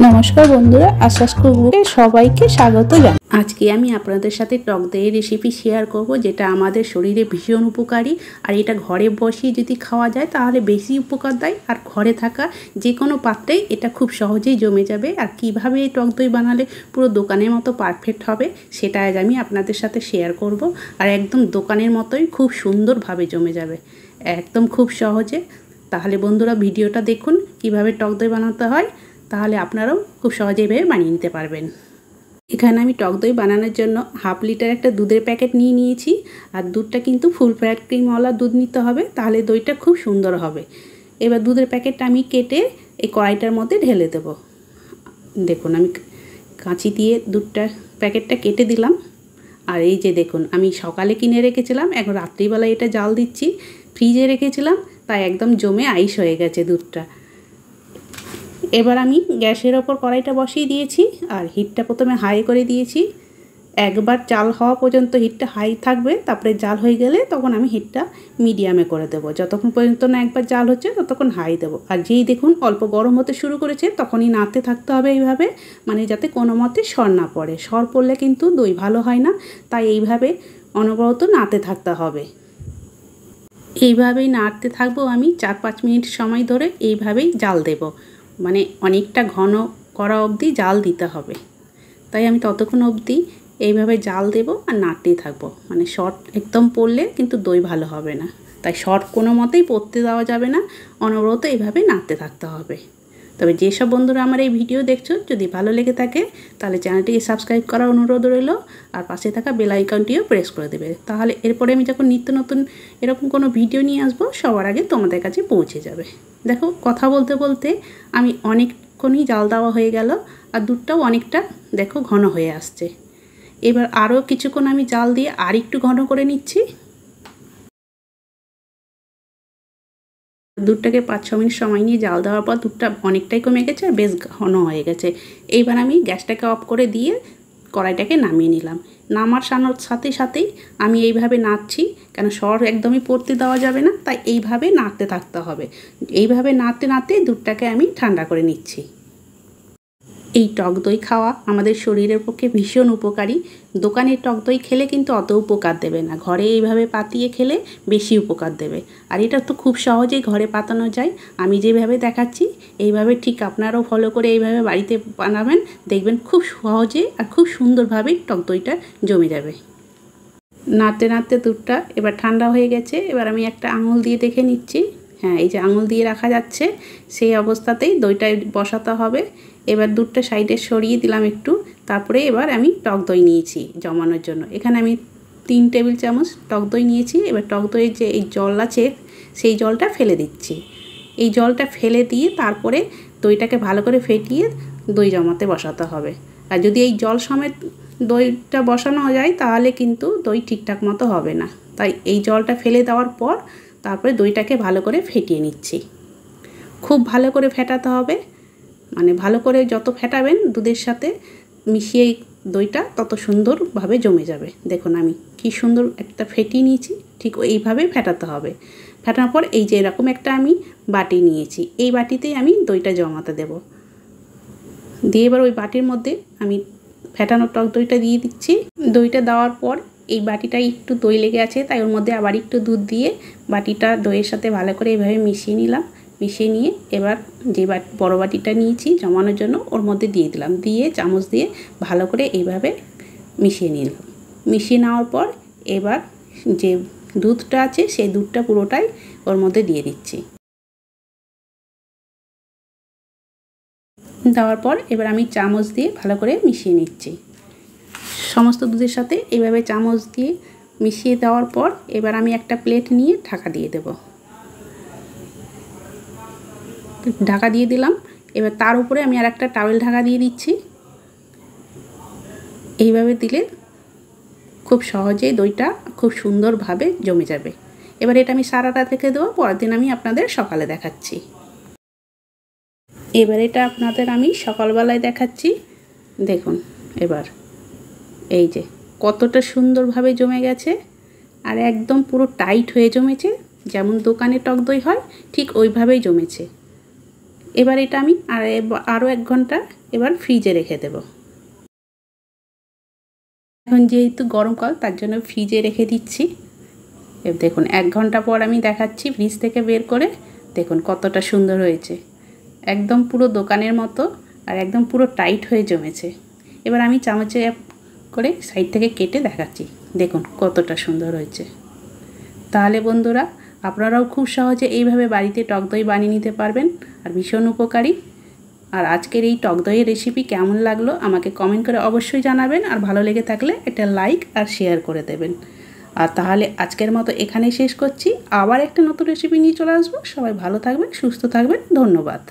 নমস্কার বন্ধুরা, আশ্বাস কুকবুকে সবাইকে স্বাগত জানাই। আজকে আমি আপনাদের সাথে টক দইয়ের রেসিপি শেয়ার করব, যেটা আমাদের শরীরে ভীষণ উপকারী। আর এটা ঘরে বসিয়ে যদি খাওয়া যায় তাহলে বেশি উপকার দেয়। আর ঘরে থাকা যে কোনো পাত্রেই এটা খুব সহজেই জমে যাবে। আর কিভাবে এই টক দই বানালে পুরো দোকানের মতো পারফেক্ট হবে সেটা আজ আমি আপনাদের সাথে শেয়ার করব। আর একদম দোকানের মতোই খুব সুন্দরভাবে জমে যাবে, একদম খুব সহজে। তাহলে বন্ধুরা ভিডিওটা দেখুন কিভাবে টক দই বানাতে হয়, তাহলে আপনারাও খুব সহজেই বানিয়ে নিতে পারবেন। এখানে আমি টক দই বানানোর জন্য হাফ লিটার একটা দুধের প্যাকেট নিয়ে নিয়েছি। আর দুধটা কিন্তু ফুল ফ্যাট ক্রিমওয়ালা দুধ নিতে হবে, তাহলে দইটা খুব সুন্দর হবে। এবার দুধের প্যাকেটটা আমি কেটে এই কড়াইটার মধ্যে ঢেলে দেব। দেখুন আমি কাঁচি দিয়ে প্যাকেটটা কেটে দিলাম। আর এই যে দেখুন, আমি সকালে কিনে রেখেছিলাম, এখন রাত্রিবেলায় এটা জাল দিচ্ছি। ফ্রিজে রেখেছিলাম, তাই একদম জমে আইস হয়ে গেছে দুধটা। এবার আমি গ্যাসের ওপর কড়াইটা বসিয়ে দিয়েছি আর হিটটা প্রথমে হাই করে দিয়েছি। একবার জাল হওয়া পর্যন্ত হিটটা হাই থাকবে, তারপরে জাল হয়ে গেলে তখন আমি হিটটা মিডিয়ামে করে দেবো। যতক্ষণ পর্যন্ত না একবার জাল হচ্ছে ততক্ষণ হাই দেবো। আর যেই দেখুন অল্প গরম হতে শুরু করেছে তখনই নাড়তে থাকতে হবে এইভাবে, মানে যাতে কোনো মতে সর না পড়ে। সর পড়লে কিন্তু দই ভালো হয় না, তাই এইভাবে অনবরত নাড়তে থাকতে হবে। এইভাবেই নাড়তে থাকবো আমি 4-5 মিনিট সময় ধরে। এইভাবেই জাল দেবো, মানে অনেকটা ঘন করা অবধি জাল দিতে হবে। তাই আমি ততক্ষণ অবধি এইভাবে জাল দেব আর নাড়তেই থাকবো। মানে শর্ট একদম পড়লে কিন্তু দই ভালো হবে না, তাই শর্ট কোনো মতেই পড়তে দেওয়া যাবে না, অনবরত এইভাবে নাড়তে থাকতে হবে। তবে যেসব বন্ধুরা আমার এই ভিডিও দেখছো, যদি ভালো লেগে থাকে তাহলে চ্যানেলটিকে সাবস্ক্রাইব করার অনুরোধ রইল। আর পাশে থাকা বেল আইকনটিও প্রেস করে দেবে, তাহলে এরপরে আমি যখন নিত্য নতুন এরকম কোনো ভিডিও নিয়ে আসবো সবার আগে তোমাদের কাছে পৌঁছে যাবে। দেখো কথা বলতে বলতে আমি অনেকক্ষণই জাল দেওয়া হয়ে গেল, আর দুধটাও অনেকটা দেখো ঘন হয়ে আসছে। এবার আরও কিছুক্ষণ আমি জাল দিয়ে আর একটু ঘন করে নিচ্ছি। দুধটাকে 5-6 মিনিট সময় নিয়ে জাল দেওয়ার পর দুধটা অনেকটাই কমে গেছে আর বেশ ঘন হয়ে গেছে। এইবার আমি গ্যাসটাকে অফ করে দিয়ে কড়াইটাকে নামিয়ে নিলাম। নামার সাথে সাথেই আমি এইভাবে নাড়ছি, কেন সর একদমই পড়তে দেওয়া যাবে না, তাই এইভাবে নাড়তে থাকতে হবে। এইভাবে নাড়তে নাড়তে দুধটাকে আমি ঠান্ডা করে নিচ্ছি। এই টক দই খাওয়া আমাদের শরীরের পক্ষে ভীষণ উপকারী। দোকানের টক দই খেলে কিন্তু অত উপকার দেবে না, ঘরে এইভাবে পাতিয়ে খেলে বেশি উপকার দেবে। আর এটা তো খুব সহজেই ঘরে পাতানো যায়। আমি যেভাবে দেখাচ্ছি এইভাবে ঠিক আপনারাও ফলো করে এইভাবে বাড়িতে বানাবেন, দেখবেন খুব সহজে আর খুব সুন্দরভাবে টক দইটা জমে যাবে। নাড়তে নাড়তে দুধটা এবার ঠান্ডা হয়ে গেছে। এবার আমি একটা আঙুল দিয়ে দেখে নিচ্ছি। হ্যাঁ, এই যে আঙুল দিয়ে রাখা যাচ্ছে, সেই অবস্থাতেই দইটা বসাতে হবে। এবার দুধটা সাইডে সরিয়ে দিলাম একটু। তারপরে এবার আমি টক দই নিয়েছি জমানোর জন্য। এখানে আমি 3 টেবিল চামচ টক দই নিয়েছি। এবার টক দইয়ের যে এই জল আছে সেই জলটা ফেলে দিচ্ছি। এই জলটা ফেলে দিয়ে তারপরে দইটাকে ভালো করে ফেটিয়ে দই জমাতে বসাতে হবে। আর যদি এই জল সমেত দইটা বসানো যায় তাহলে কিন্তু দই ঠিকঠাক মতো হবে না, তাই এই জলটা ফেলে দেওয়ার পর তারপরে দইটাকে ভালো করে ফেটিয়ে নিচ্ছি। খুব ভালো করে ফেটাতে হবে, মানে ভালো করে যত ফেটাবেন দুধের সাথে মিশিয়ে দইটা তত সুন্দরভাবে জমে যাবে। দেখুন আমি কি সুন্দর একটা ফেটিয়ে নিয়েছি, ঠিক এইভাবে ফেটাতে হবে। ফেটানোর পর এই যে এরকম একটা আমি বাটি নিয়েছি, এই বাটিতেই আমি দইটা জমাতে দেব। দিয়ে এবার ওই বাটির মধ্যে আমি ফেটানো টক দইটা দিয়ে দিচ্ছি। দইটা দেওয়ার পর এই বাটিটায় একটু দই লেগে আছে, তাই ওর মধ্যে আবার একটু দুধ দিয়ে বাটিটা দইয়ের সাথে ভালো করে এইভাবে মিশিয়ে নিলাম। মিশিয়ে নিয়ে এবার যে বড় বাটিটা নিয়েছি জমানোর জন্য ওর মধ্যে দিয়ে দিলাম, দিয়ে চামচ দিয়ে ভালো করে এইভাবে মিশিয়ে নিলাম। মিশিয়ে নেওয়ার পর এবার যে দুধটা আছে সেই দুধটা পুরোটাই ওর মধ্যে দিয়ে দিচ্ছি। দেওয়ার পর এবার আমি চামচ দিয়ে ভালো করে মিশিয়ে নিচ্ছি সমস্ত দুধের সাথে। এইভাবে চামচ দিয়ে মিশিয়ে দেওয়ার পর এবার আমি একটা প্লেট নিয়ে ঢাকা দিয়ে দেব। ঢাকা দিয়ে দিলাম। এবার তার উপরে আমি আর একটা টাওয়েল ঢাকা দিয়ে দিচ্ছি। এইভাবে দিলে খুব সহজেই দইটা খুব সুন্দরভাবে জমে যাবে। এবার এটা আমি সারা রাত রেখে দেবো, পরের দিন আমি আপনাদের সকালে দেখাচ্ছি। এবার এটা আপনাদের আমি সকালবেলায় দেখাচ্ছি। দেখুন এবার এই যে কতটা সুন্দরভাবে জমে গেছে, আর একদম পুরো টাইট হয়ে জমেছে, যেমন দোকানে টক দই হয় ঠিক ওইভাবেই জমেছে। এবার এটা আমি আরও 1 ঘন্টা এবার ফ্রিজে রেখে দেব। এখন যেহেতু গরমকাল তার জন্য ফ্রিজে রেখে দিচ্ছি। এবার দেখুন 1 ঘন্টা পর আমি দেখাচ্ছি ফ্রিজ থেকে বের করে। দেখুন কতটা সুন্দর হয়েছে, একদম পুরো দোকানের মতো আর একদম পুরো টাইট হয়ে জমেছে। এবার আমি চামচে করে সাইড থেকে কেটে দেখাচ্ছি, দেখুন কতটা সুন্দর হয়েছে। তাহলে বন্ধুরা আপনারাও খুব সহজে এইভাবে বাড়িতে টক দই বানিয়ে নিতে পারবেন আর ভীষণ উপকারী। আর আজকের এই টক দইয়ের রেসিপি কেমন লাগলো আমাকে কমেন্ট করে অবশ্যই জানাবেন, আর ভালো লেগে থাকলে একটা লাইক আর শেয়ার করে দেবেন। আর তাহলে আজকের মতো এখানেই শেষ করছি, আবার একটা নতুন রেসিপি নিয়ে চলে আসবো। সবাই ভালো থাকবেন, সুস্থ থাকবেন, ধন্যবাদ।